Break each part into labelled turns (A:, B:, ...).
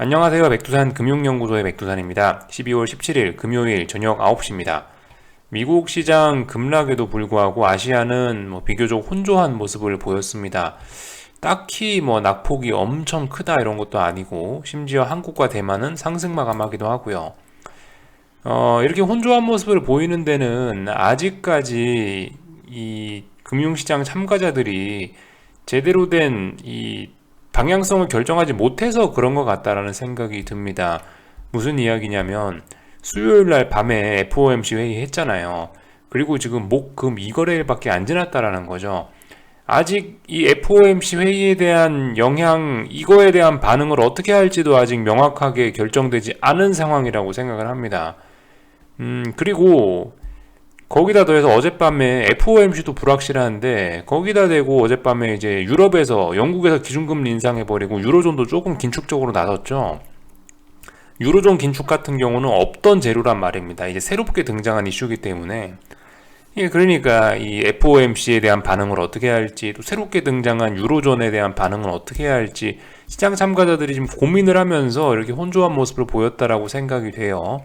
A: 안녕하세요. 백두산 금융연구소의 백두산입니다. 12월 17일 금요일 저녁 9시입니다. 미국 시장 급락에도 불구하고 아시아는 비교적 혼조한 모습을 보였습니다. 딱히 낙폭이 엄청 크다 이런 것도 아니고, 심지어 한국과 대만은 상승 마감하기도 하고요. 이렇게 혼조한 모습을 보이는 데는 아직까지 이 금융시장 참가자들이 제대로 된 이 방향성을 결정하지 못해서 그런 것 같다라는 생각이 듭니다. 무슨 이야기냐면, 수요일 날 밤에 FOMC 회의 했잖아요. 그리고 지금 목, 금, 이거래일밖에 안 지났다라는 거죠. 아직 이 FOMC 회의에 대한 영향, 이거에 대한 반응을 어떻게 할지도 아직 명확하게 결정되지 않은 상황이라고 생각을 합니다. 그리고 거기다 더해서 어젯밤에 FOMC도 불확실한데, 거기다 대고 어젯밤에 이제 유럽에서, 영국에서 기준금리 인상해버리고 유로존도 조금 긴축적으로 나섰죠. 유로존 긴축 같은 경우는 없던 재료란 말입니다. 이제 새롭게 등장한 이슈이기 때문에. 그러니까 이 FOMC에 대한 반응을 어떻게 할지, 또 새롭게 등장한 유로존에 대한 반응을 어떻게 해야 할지 시장 참가자들이 지금 고민을 하면서 이렇게 혼조한 모습을 보였다라고 생각이 돼요.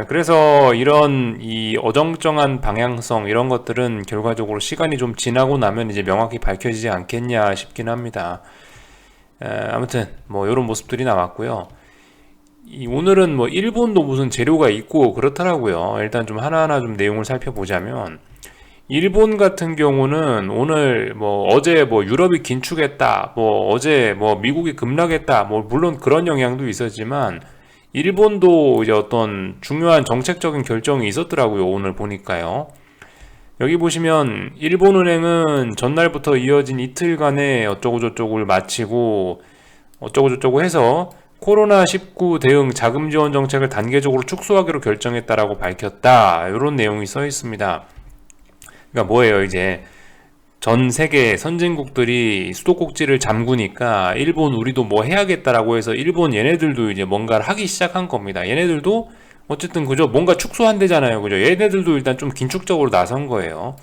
A: 그래서 이런 이 어정쩡한 방향성, 이런 것들은 결과적으로 시간이 좀 지나고 나면 이제 명확히 밝혀지지 않겠냐 싶긴 합니다. 아무튼 이런 모습들이 나왔고요. 오늘은 일본도 무슨 재료가 있고 그렇더라고요. 일단 좀 하나하나 좀 내용을 살펴보자면, 일본 같은 경우는 오늘 어제 유럽이 긴축했다, 어제 미국이 급락했다, 물론 그런 영향도 있었지만 일본도 이제 어떤 중요한 정책적인 결정이 있었더라고요. 오늘 보니까요. 여기 보시면 일본은행은 전날부터 이어진 이틀간의 어쩌고저쩌고를 마치고 어쩌고저쩌고 해서 코로나19 대응 자금 지원 정책을 단계적으로 축소하기로 결정했다라고 밝혔다. 이런 내용이 써 있습니다. 그러니까 뭐예요? 이제 전 세계 선진국들이 수도꼭지를 잠그니까 일본 우리도 해야겠다라고 해서 일본 얘네들도 이제 뭔가를 하기 시작한 겁니다. 얘네들도 어쨌든 그죠? 뭔가 축소한대잖아요. 그죠? 얘네들도 일단 좀 긴축적으로 나선 거예요.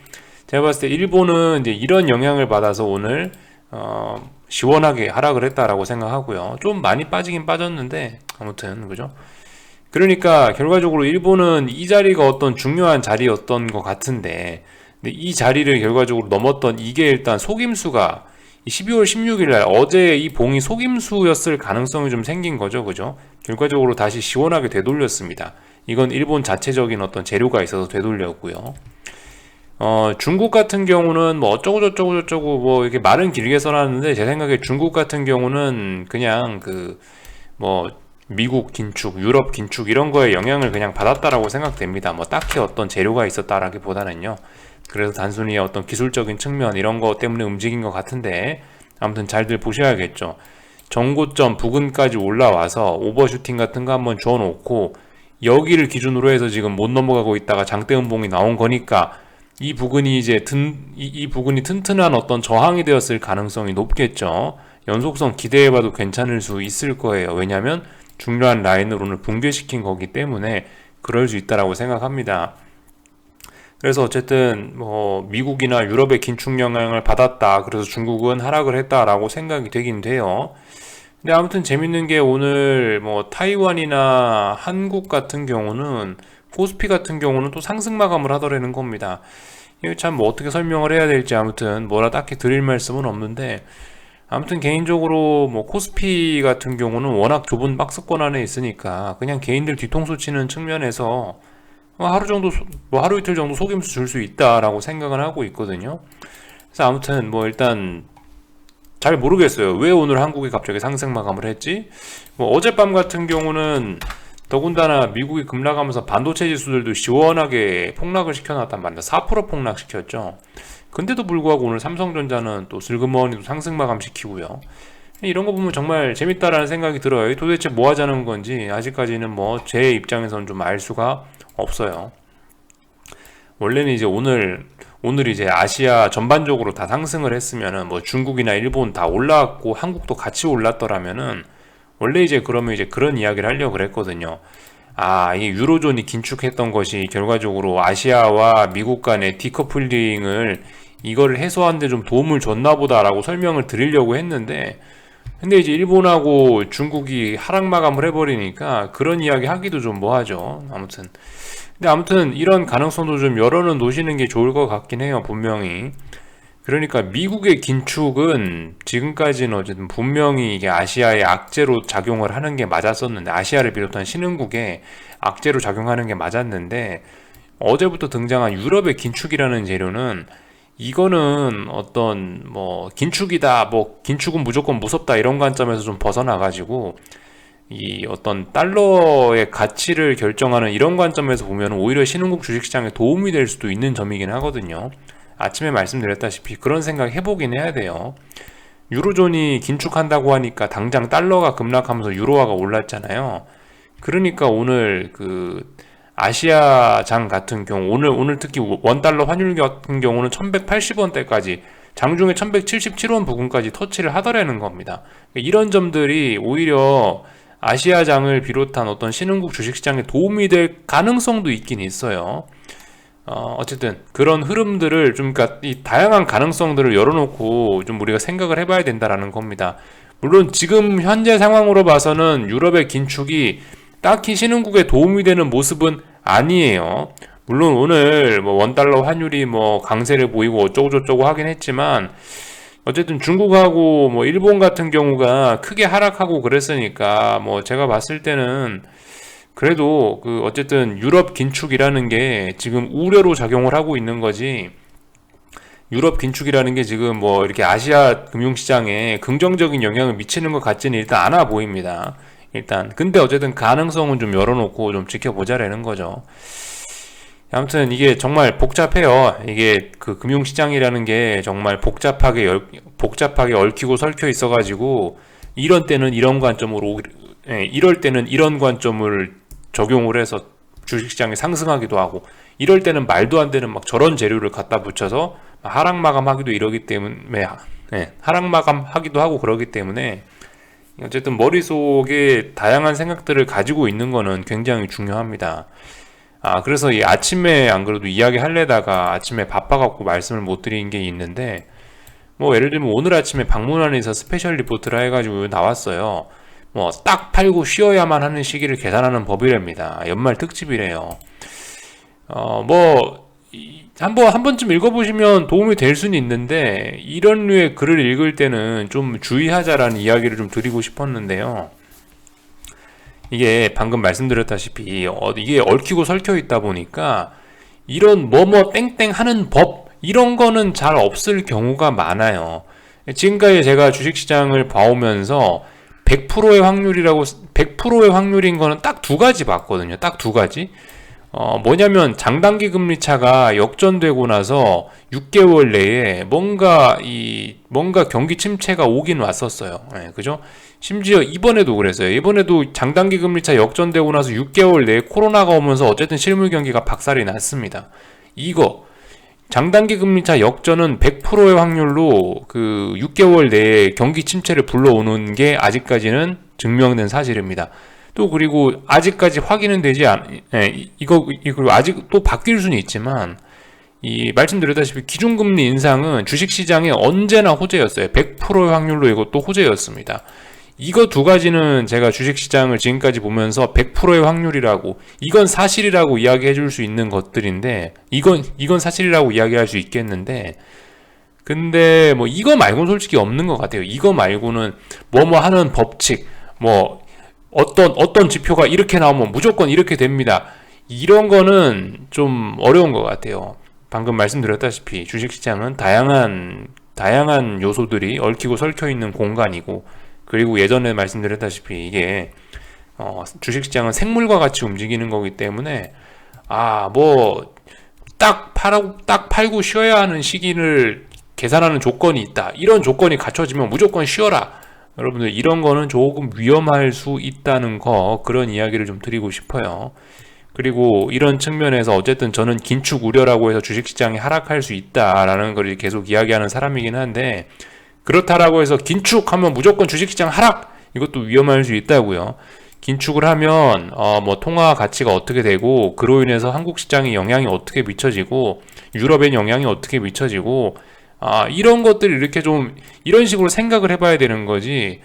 A: 제가 봤을 때 일본은 이제 이런 영향을 받아서 오늘 시원하게 하락을 했다라고 생각하고요. 좀 많이 빠지긴 빠졌는데 아무튼 그죠? 그러니까 결과적으로 일본은 이 자리가 어떤 중요한 자리였던 것 같은데, 근데 이 자리를 결과적으로 넘었던 이게 일단 속임수가 12월 16일 날 어제 이 봉이 속임수였을 가능성이 좀 생긴 거죠. 그죠? 결과적으로 다시 시원하게 되돌렸습니다. 이건 일본 자체적인 어떤 재료가 있어서 되돌렸고요. 중국 같은 경우는 어쩌고 이렇게 말은 길게 써놨는데, 제 생각에 중국 같은 경우는 그냥 미국 긴축, 유럽 긴축 이런 거에 영향을 그냥 받았다라고 생각됩니다. 딱히 어떤 재료가 있었다라기보다는요. 그래서 단순히 어떤 기술적인 측면 이런 거 때문에 움직인 것 같은데, 아무튼 잘들 보셔야겠죠. 정고점 부근까지 올라와서 오버슈팅 같은 거 한번 줘놓고 여기를 기준으로 해서 지금 못 넘어가고 있다가 장대 음봉이 나온 거니까, 이 부근이 이제 이 부근이 튼튼한 어떤 저항이 되었을 가능성이 높겠죠. 연속성 기대해봐도 괜찮을 수 있을 거예요. 왜냐하면 중요한 라인을 오늘 붕괴시킨 거기 때문에 그럴 수 있다라고 생각합니다. 그래서 어쨌든 미국이나 유럽의 긴축 영향을 받았다, 그래서 중국은 하락을 했다라고 생각이 되긴 돼요. 근데 아무튼 재밌는 게 오늘 타이완이나 한국 같은 경우는, 코스피 같은 경우는 또 상승 마감을 하더라는 겁니다. 이거 참 어떻게 설명을 해야 될지 아무튼 뭐라 딱히 드릴 말씀은 없는데, 아무튼 개인적으로 코스피 같은 경우는 워낙 좁은 박스권 안에 있으니까 그냥 개인들 뒤통수 치는 측면에서 하루 정도 하루 이틀 정도 속임수 줄 수 있다라고 생각을 하고 있거든요. 그래서 아무튼 일단 잘 모르겠어요. 왜 오늘 한국이 갑자기 상승 마감을 했지? 어젯밤 같은 경우는 더군다나 미국이 급락하면서 반도체 지수들도 시원하게 폭락을 시켜놨단 말이야. 4% 폭락시켰죠. 근데도 불구하고 오늘 삼성전자는 또 슬그머니 상승 마감시키고요. 이런 거 보면 정말 재밌다라는 생각이 들어요. 도대체 뭐 하자는 건지 아직까지는 제 입장에서는 좀 알 수가 없어요. 원래는 이제 오늘 이제 아시아 전반적으로 다 상승을 했으면은 중국이나 일본 다 올라왔고 한국도 같이 올랐더라면은, 원래 이제 그러면 이제 그런 이야기를 하려고 그랬거든요. 이게 유로존이 긴축했던 것이 결과적으로 아시아와 미국 간의 디커플링을 이거를 해소하는데 좀 도움을 줬나 보다라고 설명을 드리려고 했는데, 근데 이제 일본하고 중국이 하락 마감을 해버리니까 그런 이야기 하기도 좀 뭐하죠. 아무튼. 근데 아무튼 이런 가능성도 좀 열어는 놓으시는 게 좋을 것 같긴 해요. 분명히. 그러니까 미국의 긴축은 지금까지는 어쨌든 분명히 이게 아시아의 악재로 작용을 하는 게 맞았었는데, 아시아를 비롯한 신흥국에 악재로 작용하는 게 맞았는데, 어제부터 등장한 유럽의 긴축이라는 재료는 이거는 어떤 뭐 긴축이다, 뭐 긴축은 무조건 무섭다 이런 관점에서 좀 벗어나가지고 이 어떤 달러의 가치를 결정하는 이런 관점에서 보면 오히려 신흥국 주식시장에 도움이 될 수도 있는 점이긴 하거든요. 아침에 말씀드렸다시피 그런 생각 해보긴 해야 돼요. 유로존이 긴축한다고 하니까 당장 달러가 급락하면서 유로화가 올랐잖아요. 그러니까 오늘 그 아시아장 같은 경우 오늘 특히 원달러 환율 같은 경우는 1180원대까지 장중에 1177원 부근까지 터치를 하더라는 겁니다. 이런 점들이 오히려 아시아장을 비롯한 어떤 신흥국 주식시장에 도움이 될 가능성도 있긴 있어요. 어쨌든 그런 흐름들을 좀, 그러니까 이 다양한 가능성들을 열어놓고 좀 우리가 생각을 해봐야 된다라는 겁니다. 물론 지금 현재 상황으로 봐서는 유럽의 긴축이 딱히 신흥국에 도움이 되는 모습은 아니에요. 물론 오늘 뭐 원달러 환율이 뭐 강세를 보이고 어쩌고저쩌고 하긴 했지만, 어쨌든 중국하고 뭐 일본 같은 경우가 크게 하락하고 그랬으니까 뭐 제가 봤을 때는 그래도 그 어쨌든 유럽 긴축이라는 게 지금 우려로 작용을 하고 있는 거지, 유럽 긴축이라는 게 지금 뭐 이렇게 아시아 금융시장에 긍정적인 영향을 미치는 것 같지는 일단 않아 보입니다. 일단 근데 어쨌든 가능성은 좀 열어놓고 좀 지켜보자라는 거죠. 아무튼 이게 정말 복잡해요. 이게 그 금융시장이라는 게 정말 복잡하게 얽히고 설켜 있어가지고 이런 때는 이런 관점으로, 이럴 때는 이런 관점을 적용을 해서 주식시장이 상승하기도 하고, 이럴 때는 말도 안 되는 막 저런 재료를 갖다 붙여서 하락 마감하기도 이러기 때문에, 하락 마감하기도 하고 그러기 때문에 어쨌든 머릿속에 다양한 생각들을 가지고 있는 거는 굉장히 중요합니다. 그래서 이 아침에 안 그래도 이야기 하려다가 아침에 바빠갖고 말씀을 못 드린 게 있는데, 뭐 예를 들면 오늘 아침에 박물관에서 스페셜 리포트를 해가지고 나왔어요. 뭐 딱 팔고 쉬어야만 하는 시기를 계산하는 법이랍니다. 연말 특집이래요. 뭐 한 번쯤 읽어보시면 도움이 될 수는 있는데, 이런 류의 글을 읽을 때는 좀 주의하자라는 이야기를 좀 드리고 싶었는데요. 이게 방금 말씀드렸다시피 이게 얽히고 설켜 있다 보니까 이런 뭐뭐 땡땡 하는 법 이런 거는 잘 없을 경우가 많아요. 지금까지 제가 주식시장을 봐오면서 100%의 확률인 거는 딱 두 가지 봤거든요. 딱 두 가지. 뭐냐면 장단기 금리 차가 역전되고 나서 6개월 내에 뭔가 경기 침체가 오긴 왔었어요. 그죠? 심지어 이번에도 그랬어요. 이번에도 장단기 금리 차 역전되고 나서 6개월 내에 코로나가 오면서 어쨌든 실물 경기가 박살이 났습니다. 이거 장단기 금리 차 역전은 100%의 확률로 그 6개월 내에 경기 침체를 불러오는 게 아직까지는 증명된 사실입니다. 또 그리고 아직까지 확인은 되지 이거 아직 또 바뀔 수는 있지만, 이 말씀드렸다시피 기준금리 인상은 주식시장에 언제나 호재였어요. 100%의 확률로 이것도 호재였습니다. 이거 두 가지는 제가 주식시장을 지금까지 보면서 100%의 확률이라고, 이건 사실이라고 이야기해 줄 수 있는 것들인데, 이건 사실이라고 이야기할 수 있겠는데, 근데 뭐 이거 말고는 솔직히 없는 것 같아요. 이거 말고는 뭐뭐 하는 법칙, 뭐 어떤 지표가 이렇게 나오면 무조건 이렇게 됩니다, 이런 거는 좀 어려운 것 같아요. 방금 말씀드렸다시피 주식시장은 다양한 요소들이 얽히고 설켜 있는 공간이고, 그리고 예전에 말씀드렸다시피 이게 주식시장은 생물과 같이 움직이는 거기 때문에 뭐 딱 팔고 쉬어야 하는 시기를 계산하는 조건이 있다, 이런 조건이 갖춰지면 무조건 쉬어라, 여러분들 이런 거는 조금 위험할 수 있다는 거, 그런 이야기를 좀 드리고 싶어요. 그리고 이런 측면에서 어쨌든 저는 긴축 우려라고 해서 주식시장이 하락할 수 있다라는 걸 계속 이야기하는 사람이긴 한데, 그렇다라고 해서 긴축하면 무조건 주식시장 하락, 이것도 위험할 수 있다고요. 긴축을 하면 뭐 통화 가치가 어떻게 되고, 그로 인해서 한국 시장에 영향이 어떻게 미쳐지고, 유럽엔 영향이 어떻게 미쳐지고, 이런 것들을 이렇게 좀 이런 식으로 생각을 해봐야 되는 거지.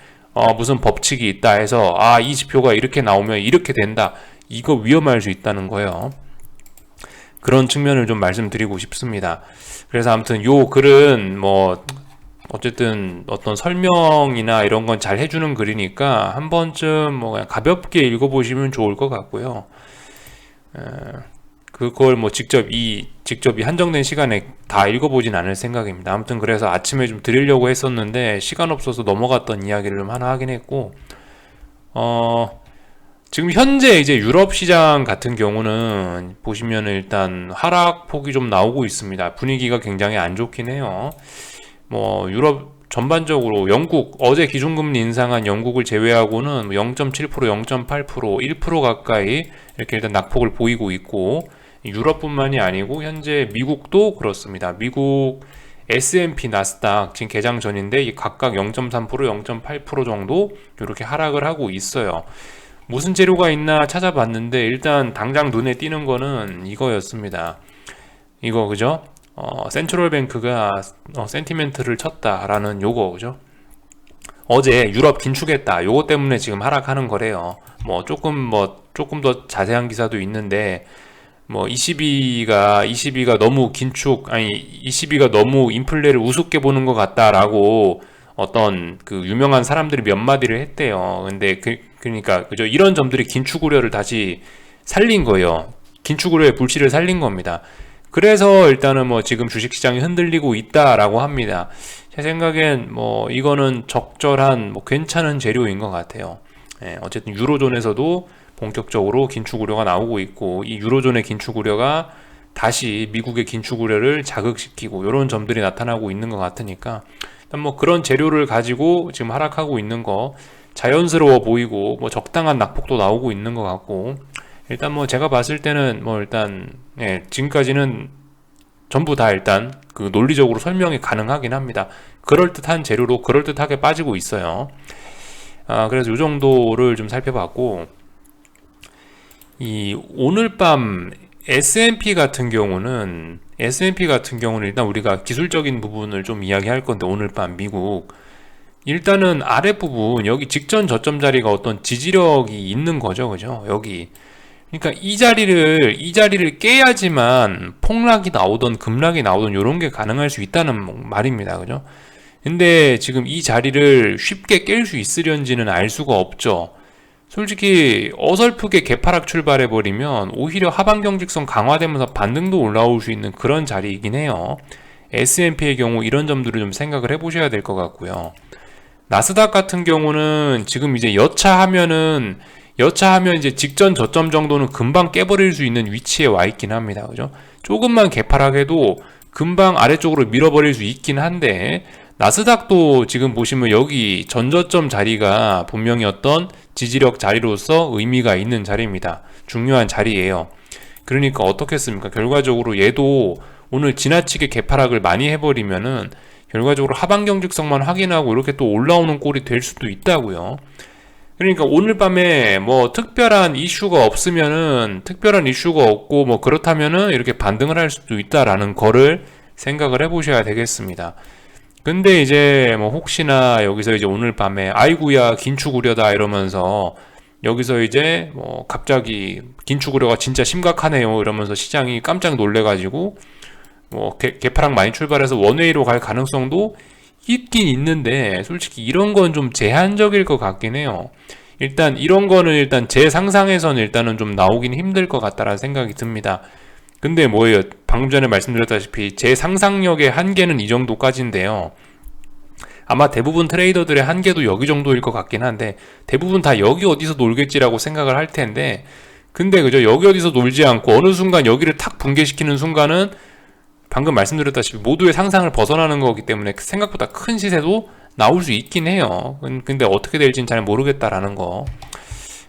A: 무슨 법칙이 있다 해서 이 지표가 이렇게 나오면 이렇게 된다, 이거 위험할 수 있다는 거예요. 그런 측면을 좀 말씀드리고 싶습니다. 그래서 아무튼 요 글은 뭐 어쨌든 어떤 설명이나 이런 건 잘 해주는 글이니까 한 번쯤 뭐 그냥 가볍게 읽어보시면 좋을 것 같고요. 그걸 뭐 직접 이 한정된 시간에 다 읽어보진 않을 생각입니다. 아무튼 그래서 아침에 좀 드리려고 했었는데 시간 없어서 넘어갔던 이야기를 좀 하나 하긴 했고, 지금 현재 이제 유럽 시장 같은 경우는 보시면은 일단 하락폭이 좀 나오고 있습니다. 분위기가 굉장히 안 좋긴 해요. 뭐 유럽 전반적으로 영국, 어제 기준금리 인상한 영국을 제외하고는 0.7%, 0.8%, 1% 가까이 이렇게 일단 낙폭을 보이고 있고, 유럽뿐만이 아니고 현재 미국도 그렇습니다. 미국 S&P, 나스닥 지금 개장 전인데 각각 0.3%, 0.8% 정도 이렇게 하락을 하고 있어요. 무슨 재료가 있나 찾아봤는데 일단 당장 눈에 띄는 거는 이거였습니다. 이거 그죠? 센트럴 뱅크가 센티멘트를 쳤다라는 요거 그죠? 어제 유럽 긴축했다, 요거 때문에 지금 하락하는 거래요. 뭐 조금 더 자세한 기사도 있는데, 뭐 ECB가 너무 ECB가 너무 인플레를 우습게 보는 것 같다라고 어떤 그 유명한 사람들이 몇 마디를 했대요. 근데 그러니까 그죠? 이런 점들이 긴축 우려를 다시 살린 거예요. 긴축 우려의 불씨를 살린 겁니다. 그래서 일단은 뭐 지금 주식시장이 흔들리고 있다라고 합니다. 제 생각엔 뭐 이거는 적절한 뭐 괜찮은 재료인 것 같아요. 어쨌든 유로존에서도 본격적으로 긴축 우려가 나오고 있고, 이 유로존의 긴축 우려가 다시 미국의 긴축 우려를 자극시키고 이런 점들이 나타나고 있는 것 같으니까 일단 뭐 그런 재료를 가지고 지금 하락하고 있는 거 자연스러워 보이고, 뭐 적당한 낙폭도 나오고 있는 것 같고, 일단 뭐 제가 봤을 때는 뭐 일단 지금까지는 전부 다 일단 그 논리적으로 설명이 가능하긴 합니다. 그럴듯한 재료로 그럴듯하게 빠지고 있어요. 그래서 이 정도를 좀 살펴봤고, 이 오늘 밤 S&P 같은 경우는 일단 우리가 기술적인 부분을 좀 이야기할 건데, 오늘 밤 미국 일단은 아랫부분 여기 직전 저점 자리가 어떤 지지력이 있는 거죠, 그죠? 여기. 그러니까 이 자리를 깨야지만 폭락이 나오던 급락이 나오던 이런 게 가능할 수 있다는 말입니다, 그죠? 근데 지금 이 자리를 쉽게 깰 수 있으련지는 알 수가 없죠. 솔직히 어설프게 개파락 출발해버리면 오히려 하방 경직성 강화되면서 반등도 올라올 수 있는 그런 자리이긴 해요. S&P의 경우 이런 점들을 좀 생각을 해보셔야 될 것 같고요. 나스닥 같은 경우는 지금 이제 여차하면 이제 직전 저점 정도는 금방 깨버릴 수 있는 위치에 와 있긴 합니다. 그죠? 조금만 개파락해도 금방 아래쪽으로 밀어버릴 수 있긴 한데, 나스닥도 지금 보시면 여기 전저점 자리가 분명히 어떤 지지력 자리로서 의미가 있는 자리입니다. 중요한 자리예요. 그러니까 어떻겠습니까? 결과적으로 얘도 오늘 지나치게 개파락을 많이 해버리면은 결과적으로 하방 경직성만 확인하고 이렇게 또 올라오는 꼴이 될 수도 있다고요. 그러니까 오늘 밤에 뭐 특별한 이슈가 없고 뭐 그렇다면은 이렇게 반등을 할 수도 있다라는 거를 생각을 해보셔야 되겠습니다. 근데 이제 뭐 혹시나 여기서 이제 오늘 밤에 아이구야 긴축 우려다 이러면서 여기서 이제 뭐 갑자기 긴축 우려가 진짜 심각하네요 이러면서 시장이 깜짝 놀래가지고 뭐 개파락 많이 출발해서 원웨이로 갈 가능성도 있긴 있는데, 솔직히 이런 건 좀 제한적일 것 같긴 해요. 일단 이런 거는 일단 제 상상에서는 일단은 좀 나오긴 힘들 것 같다라는 생각이 듭니다. 근데 뭐예요? 방금 전에 말씀드렸다시피 제 상상력의 한계는 이 정도까지인데요. 아마 대부분 트레이더들의 한계도 여기 정도일 것 같긴 한데, 대부분 다 여기 어디서 놀겠지라고 생각을 할 텐데, 근데 그죠? 여기 어디서 놀지 않고 어느 순간 여기를 탁 붕괴시키는 순간은 방금 말씀드렸다시피 모두의 상상을 벗어나는 거기 때문에 생각보다 큰 시세도 나올 수 있긴 해요. 근데 어떻게 될지는 잘 모르겠다라는 거.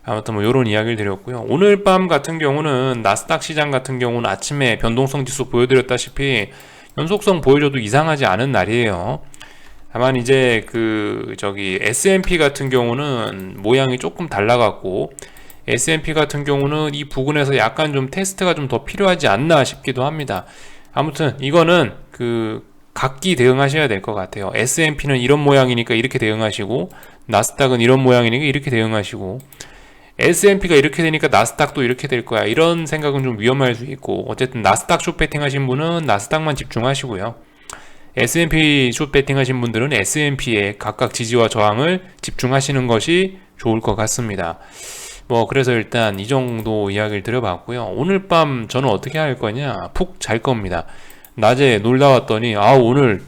A: 아무튼 뭐 이런 이야기를 드렸고요. 오늘 밤 같은 경우는 나스닥 시장 같은 경우는 아침에 변동성 지수 보여드렸다시피 연속성 보여줘도 이상하지 않은 날이에요. 다만 이제 S&P 같은 경우는 모양이 조금 달라갖고, S&P 같은 경우는 이 부근에서 약간 좀 테스트가 좀 더 필요하지 않나 싶기도 합니다. 아무튼 이거는 각기 대응하셔야 될 것 같아요. S&P는 이런 모양이니까 이렇게 대응하시고, 나스닥은 이런 모양이니까 이렇게 대응하시고, S&P가 이렇게 되니까 나스닥도 이렇게 될 거야, 이런 생각은 좀 위험할 수 있고, 어쨌든 나스닥 숏 배팅 하신 분은 나스닥만 집중하시고요. S&P 숏 배팅 하신 분들은 S&P에 각각 지지와 저항을 집중하시는 것이 좋을 것 같습니다. 그래서 일단 이 정도 이야기를 드려봤고요. 오늘 밤 저는 어떻게 할 거냐, 푹 잘 겁니다. 낮에 놀다 왔더니 오늘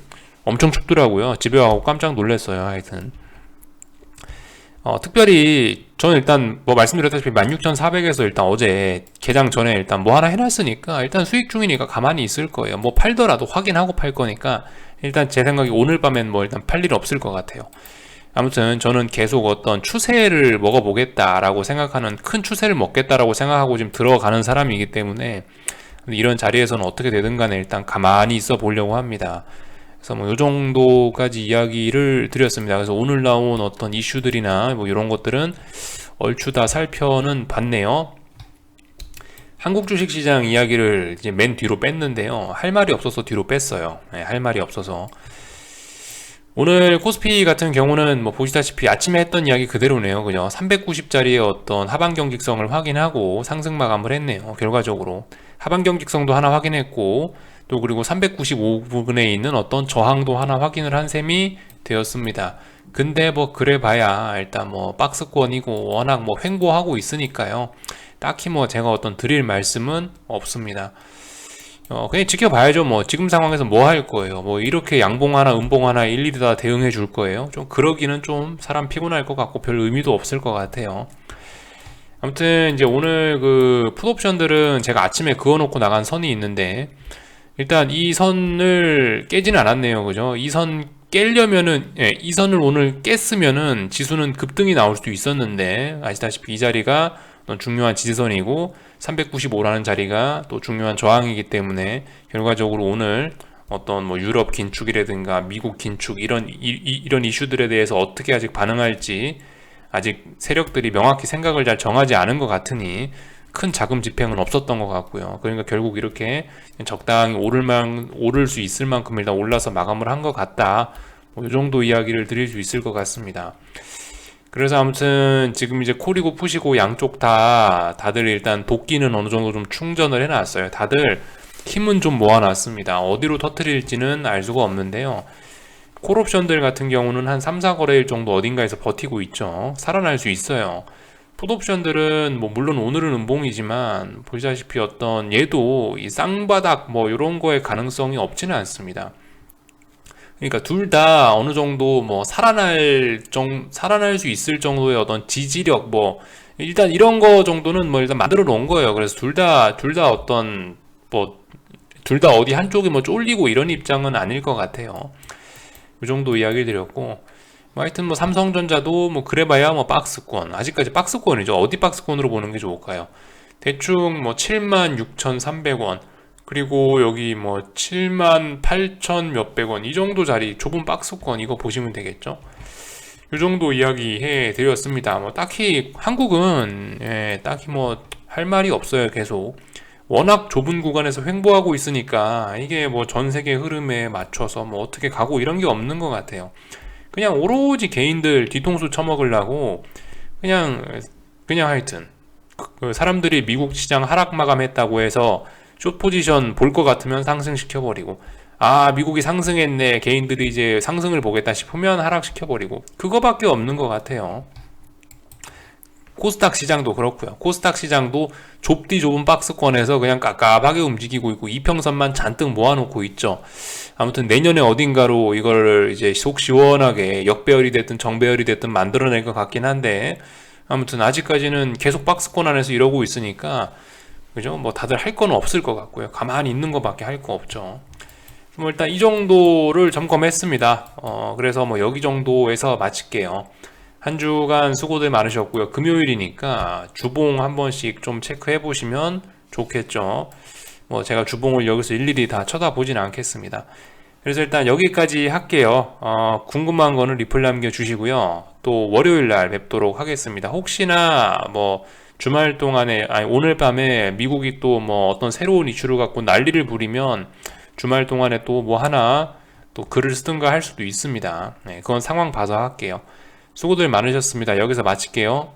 A: 엄청 춥더라고요. 집에 와서 깜짝 놀랐어요. 하여튼 특별히 저는 일단 말씀드렸다시피 16,400에서 일단 어제 개장 전에 일단 하나 해놨으니까 일단 수익 중이니까 가만히 있을 거예요. 팔더라도 확인하고 팔 거니까 일단 제 생각에 오늘 밤엔 일단 팔 일 없을 것 같아요. 아무튼 저는 계속 어떤 추세를 먹어보겠다라고 생각하는, 큰 추세를 먹겠다라고 생각하고 지금 들어가는 사람이기 때문에 이런 자리에서는 어떻게 되든 간에 일단 가만히 있어 보려고 합니다. 그래서 요 정도까지 이야기를 드렸습니다. 그래서 오늘 나온 어떤 이슈들이나 이런 것들은 얼추 다 살펴는 봤네요. 한국 주식시장 이야기를 이제 맨 뒤로 뺐는데요. 할 말이 없어서 뒤로 뺐어요. 할 말이 없어서. 오늘 코스피 같은 경우는 보시다시피 아침에 했던 이야기 그대로네요. 그죠? 390짜리의 어떤 하방 경직성을 확인하고 상승 마감을 했네요. 결과적으로 하방 경직성도 하나 확인했고, 또 그리고 395 부분에 있는 어떤 저항도 하나 확인을 한 셈이 되었습니다. 근데 그래 봐야 일단 박스권이고 워낙 횡보하고 있으니까요. 딱히 제가 어떤 드릴 말씀은 없습니다. 그냥 지켜봐야죠. 지금 상황에서 할 거예요. 이렇게 양봉 하나 음봉 하나 일일이 다 대응해 줄 거예요. 좀 그러기는 좀 사람 피곤할 것 같고 별 의미도 없을 것 같아요. 아무튼 이제 오늘 그 풋옵션들은 제가 아침에 그어놓고 나간 선이 있는데, 일단 이 선을 깨지는 않았네요. 그죠? 이 선 깨려면은, 이 선을 오늘 깼으면은 지수는 급등이 나올 수도 있었는데, 아시다시피 이 자리가 중요한 지지선이고 395라는 자리가 또 중요한 저항이기 때문에 결과적으로 오늘 어떤 유럽 긴축이라든가 미국 긴축 이런 이슈들에 대해서 어떻게 아직 반응할지 아직 세력들이 명확히 생각을 잘 정하지 않은 것 같으니 큰 자금 집행은 없었던 것 같고요. 그러니까 결국 이렇게 적당히 오를 수 있을 만큼 일단 올라서 마감을 한 것 같다. 이 정도 이야기를 드릴 수 있을 것 같습니다. 그래서 아무튼 지금 이제 콜이고 푸시고 양쪽 다들 일단 도끼는 어느 정도 좀 충전을 해놨어요. 다들 힘은 좀 모아놨습니다. 어디로 터트릴지는 알 수가 없는데요. 콜옵션들 같은 경우는 한 3, 4거래일 정도 어딘가에서 버티고 있죠. 살아날 수 있어요. 풋옵션들은 물론 오늘은 음봉이지만 보시다시피 어떤 얘도 이 쌍바닥 이런 거에 가능성이 없지는 않습니다. 그러니까 둘 다 어느 정도 살아날 수 있을 정도의 어떤 지지력 일단 이런 거 정도는 일단 만들어 놓은 거예요. 그래서 둘 다 어떤 둘 다 어디 한쪽이 쫄리고 이런 입장은 아닐 것 같아요. 이 정도 이야기 드렸고, 하여튼 삼성전자도 그래봐야 박스권, 아직까지 박스권이죠. 어디 박스권으로 보는 게 좋을까요? 대충 76,300원, 그리고 여기 78,000 몇백 원, 이 정도 자리 좁은 박스권, 이거 보시면 되겠죠. 이 정도 이야기 해 드렸습니다. 딱히 한국은 딱히 할 말이 없어요. 계속 워낙 좁은 구간에서 횡보하고 있으니까 이게 전 세계 흐름에 맞춰서 어떻게 가고 이런 게 없는 것 같아요. 그냥 오로지 개인들 뒤통수 쳐먹으려고 그냥 하여튼 사람들이 미국 시장 하락 마감했다고 해서 숏 포지션 볼 것 같으면 상승시켜버리고, 미국이 상승했네, 개인들이 이제 상승을 보겠다 싶으면 하락시켜버리고, 그거밖에 없는 것 같아요. 코스닥 시장도 그렇고요. 코스닥 시장도 좁은 박스권에서 그냥 깝깝하게 움직이고 있고 이평선만 잔뜩 모아놓고 있죠. 아무튼 내년에 어딘가로 이걸 이제 속 시원하게 역배열이 됐든 정배열이 됐든 만들어낼 것 같긴 한데, 아무튼 아직까지는 계속 박스권 안에서 이러고 있으니까 그죠? 다들 할 건 없을 것 같고요. 가만히 있는 것밖에 할 거 없죠. 일단 이 정도를 점검했습니다. 그래서 여기 정도에서 마칠게요. 한 주간 수고들 많으셨고요. 금요일이니까 주봉 한 번씩 좀 체크해 보시면 좋겠죠. 제가 주봉을 여기서 일일이 다 쳐다보진 않겠습니다. 그래서 일단 여기까지 할게요. 궁금한 거는 리플 남겨주시고요. 또 월요일날 뵙도록 하겠습니다. 혹시나 주말 동안에, 오늘 밤에 미국이 또 어떤 새로운 이슈를 갖고 난리를 부리면 주말 동안에 또 하나 또 글을 쓰든가 할 수도 있습니다. 네, 그건 상황 봐서 할게요. 수고들 많으셨습니다. 여기서 마칠게요.